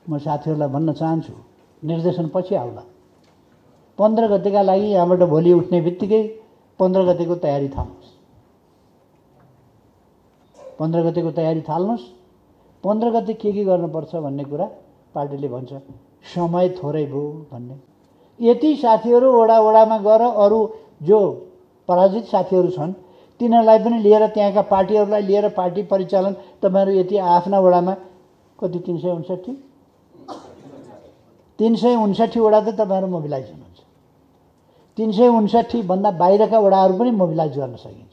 म साथीहरूलाई भन्न चाहन्छु, निर्देशन पछि आउला। 15 गतेका लागि यहाँबाट भोलि उठ्ने बित्तिकै 15 गतेको तयारी थाल्नुहोस्। 15 गतेको तयारी थाल्नुहोस्। 15 गते के गर्नुपर्छ भन्ने कुरा पार्टीले भन्छ। समय थोरै भयो भन्ने। यति साथीहरू वडामा गएर अरू जो पराजित साथीहरू छन् तिनीहरूलाई पनि लिएर, त्यहाँका पार्टीहरूलाई लिएर पार्टी परिचालन तपाईँहरू यति आफ्ना वडामा कति 359 वडा त तपाईँहरू मोबिलाइज हुनुहुन्छ। 359 भन्दा बाहिरका वडाहरू पनि मोबिलाइज गर्न सकिन्छ।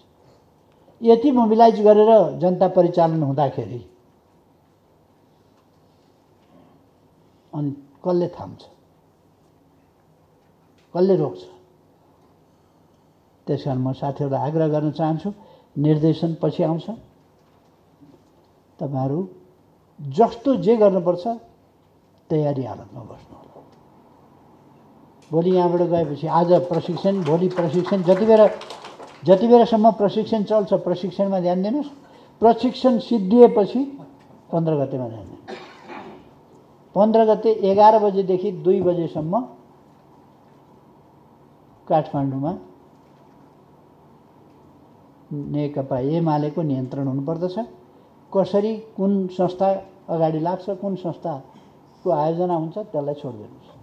यति मोबिलाइज गरेर जनता परिचालन हुँदाखेरि अनि कसले थाम्छ, कसले रोक्छ? त्यसकारण म साथीहरूलाई आग्रह गर्न चाहन्छु, निर्देशन पछि आउँछ। तपाईँहरू जस्तो जे गर्नुपर्छ तयारी हालतमा बस्नु होला। भोलि यहाँबाट गएपछि आज प्रशिक्षण, भोलि प्रशिक्षण, जति बेलासम्म प्रशिक्षण चल्छ प्रशिक्षणमा ध्यान दिनुहोस्। प्रशिक्षण सिद्धिएपछि 15 गतेमा ध्यान दिनुहोस्। 15 गते 11 बजेदेखि 2 बजेसम्म काठमाडौँमा नेकपा एमालेको नियन्त्रण हुनुपर्दछ। कसरी कुन संस्था अगाडि लाग्छ, कुन संस्थाको आयोजना हुन्छ त्यसलाई छोडिदिनुहोस्।